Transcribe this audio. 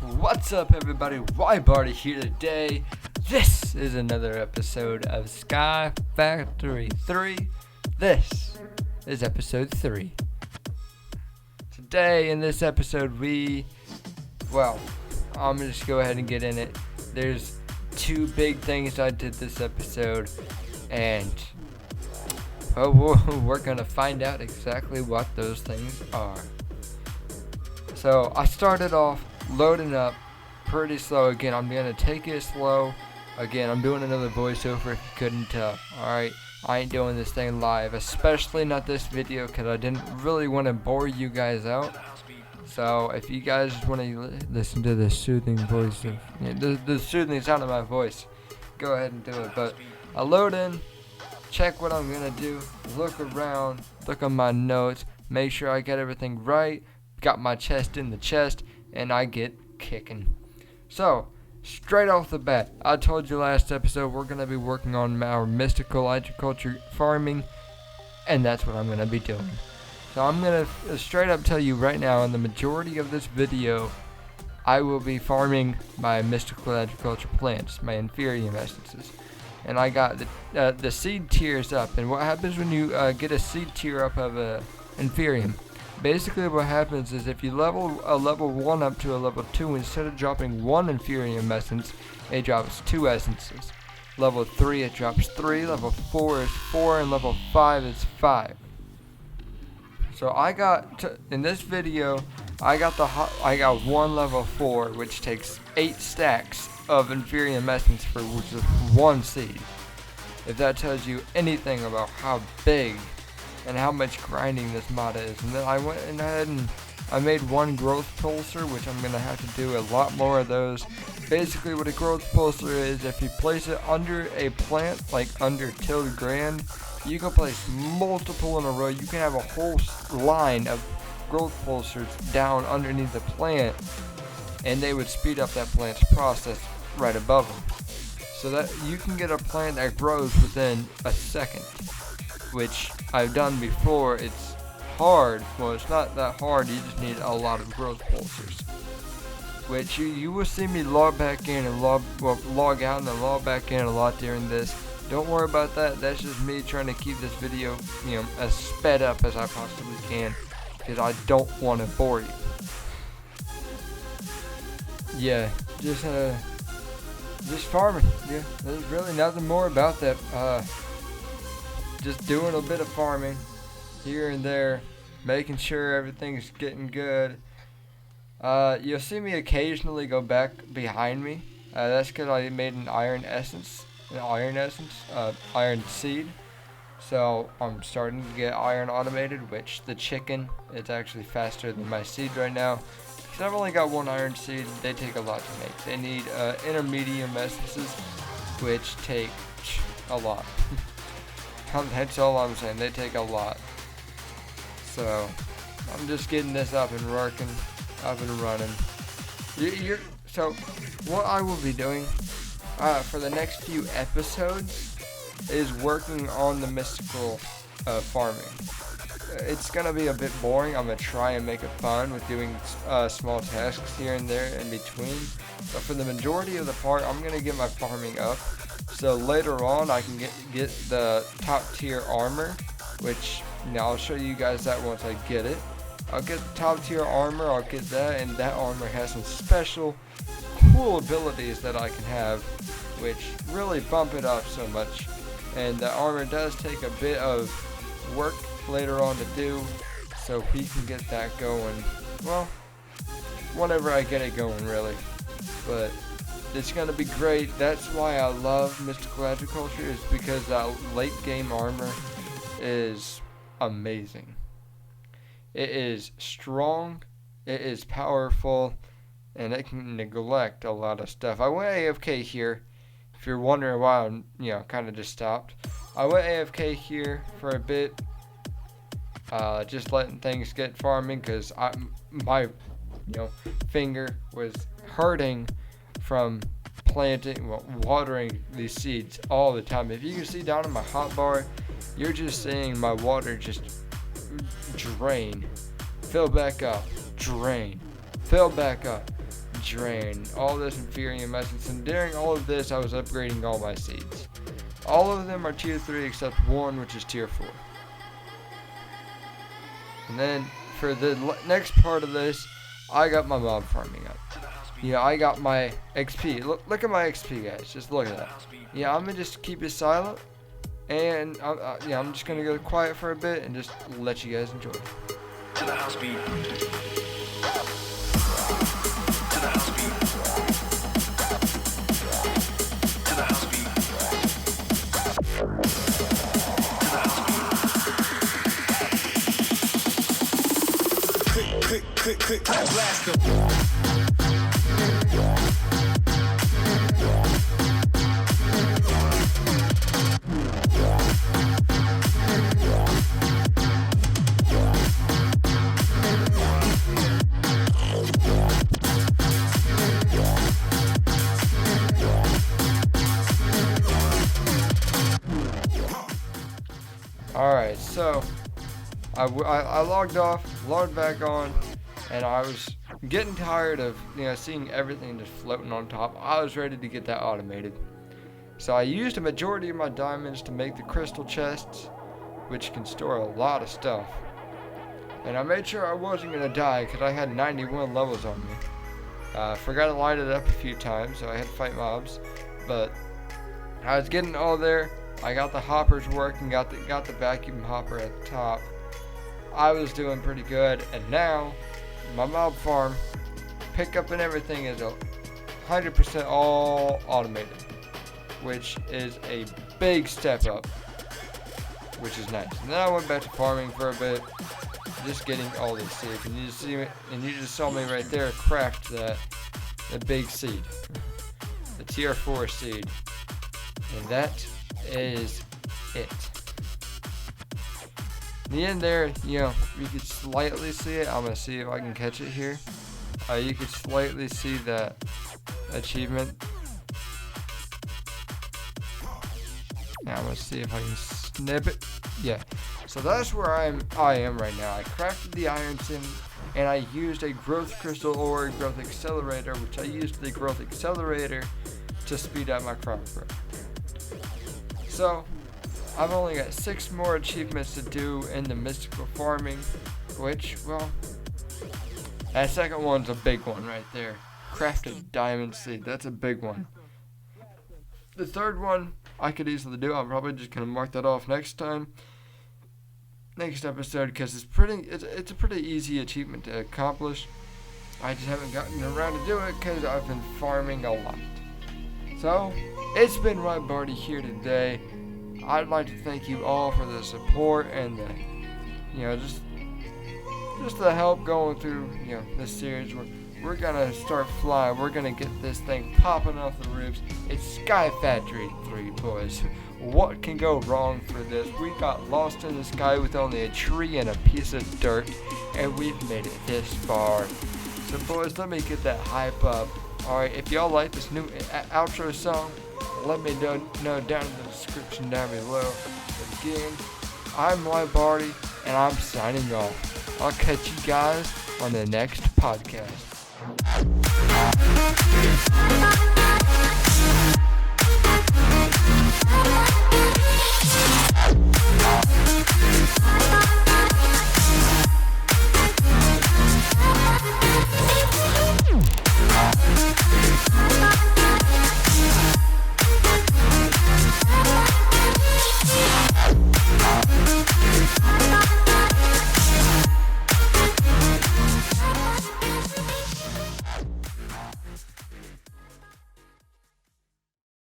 What's up, everybody? YBarty here today. This is another episode of SkyFactory 3. This is episode 3. Today, in this episode, I'm gonna just go ahead and get in it. There's two big things I did this episode, and we're gonna find out exactly what those things are. So I started off loading up pretty slow. Again, I'm gonna take it slow. Again, I'm doing another voiceover if you couldn't tell. Alright, I ain't doing this thing live, especially not this video, because I didn't really want to bore you guys out. So if you guys just want to listen to the soothing voice of the soothing sound of my voice, go ahead and do it. But I load in, check what I'm gonna do, look around, look on my notes, make sure I got everything right, got my chest in the chest, and I get kicking. So, straight off the bat, I told you last episode we're going to be working on our mystical agriculture farming, and that's what I'm going to be doing. So I'm going to straight up tell you right now, in the majority of this video, I will be farming my mystical agriculture plants, my inferium essences. And I got the seed tiers up, and what happens when you get a seed tier up of a inferium? Basically what happens is if you level a level 1 up to a level 2, instead of dropping 1 inferium essence, it drops 2 essences. Level 3 it drops 3, level 4 is 4, and level 5 is 5. So in this video, I got one level 4, which takes 8 stacks of inferium essence for just 1 seed. If that tells you anything about how big and how much grinding this mod is. And then I went ahead and I made one growth pulser, which I'm going to have to do a lot more of those. Basically what a growth pulser is, if you place it under a plant, like under tilled ground, you can place multiple in a row. You can have a whole line of growth pulsers down underneath the plant, and they would speed up that plant's process right above them. So that you can get a plant that grows within a second, which I've done before. It's hard. Well, it's not that hard. You just need a lot of growth pulsers, which you will see me log back in and log out and then log back in a lot during this. Don't worry about that. That's just me trying to keep this video, as sped up as I possibly can, because I don't want to bore you. Yeah, just farming. Yeah, there's really nothing more about that. Just doing a bit of farming here and there, making sure everything's getting good. You'll see me occasionally go back behind me. That's because I made an iron seed. So I'm starting to get iron automated, which the chicken is actually faster than my seed right now. Because I've only got one iron seed, they take a lot to make. They need intermediate essences, which take a lot. That's all I'm saying, they take a lot. So, I'm just getting this up and running. So, what I will be doing for the next few episodes is working on the mystical farming. It's going to be a bit boring. I'm going to try and make it fun with doing small tasks here and there in between. But for the majority of the part, I'm going to get my farming up. So later on, I can get the top tier armor, which I'll show you guys that once I get it. I'll get the top tier armor, I'll get that, and that armor has some special cool abilities that I can have, which really bump it up so much. And the armor does take a bit of work later on to do, so we can get that going, well, whenever I get it going, really. But it's going to be great. That's why I love mystical agriculture, is because that late game armor is amazing. It is strong, it is powerful, and it can neglect a lot of stuff. I went AFK here. If you're wondering why I'm, kind of just stopped. I went AFK here for a bit, just letting things get farming, because my finger was hurting from watering these seeds all the time. If you can see down in my hotbar, you're just seeing my water just drain, fill back up, drain, fill back up, drain, all this inferium essence, and during all of this I was upgrading all my seeds. All of them are tier 3 except one, which is tier 4. And then for the next part of this, I got my mob farming up. Yeah, I got my XP. Look at my XP, guys. Just look at that. Yeah, I'm gonna just keep it silent, and I'm just gonna go quiet for a bit and just let you guys enjoy. To the house beat. To the house beat. To the house beat. To the house beat. Quick, blast them. Alright, so I logged off, logged back on, and I was getting tired of seeing everything just floating on top. I was ready to get that automated. So I used a majority of my diamonds to make the crystal chests, which can store a lot of stuff. And I made sure I wasn't going to die because I had 91 levels on me. Forgot to light it up a few times, so I had to fight mobs. But I was getting all there. I got the hoppers working, got the vacuum hopper at the top. I was doing pretty good, and now my mob farm pickup and everything is 100% all automated, which is a big step up, which is nice. And then I went back to farming for a bit, just getting all these seeds, and you just saw me right there craft the big seed, the tier 4 seed, and that is it. In the end there, you could slightly see it. I'm gonna see if I can catch it here. You could slightly see that achievement. Now I'm gonna see if I can snip it. Yeah. So that's where I am right now. I crafted the iron sim, and I used a growth crystal or a growth accelerator, which I used the growth accelerator to speed up my crop growth. So I've only got 6 more achievements to do in the mystical farming, which, well, that second one's a big one right there. Craft a diamond seed, that's a big one. The third one I could easily do. I'm probably just gonna mark that off next episode, because it's a pretty easy achievement to accomplish. I just haven't gotten around to do it because I've been farming a lot. So it's been Ryan Barty here today. I'd like to thank you all for the support and just the help going through this series. We're gonna start flying. We're gonna get this thing popping off the roofs. It's SkyFactory 3, boys. What can go wrong for this? We got lost in the sky with only a tree and a piece of dirt, and we've made it this far. So, boys, let me get that hype up. Alright, if y'all like this new outro song, let me know down in the description down below. But again, I'm Ryan Barty, and I'm signing off. I'll catch you guys on the next podcast.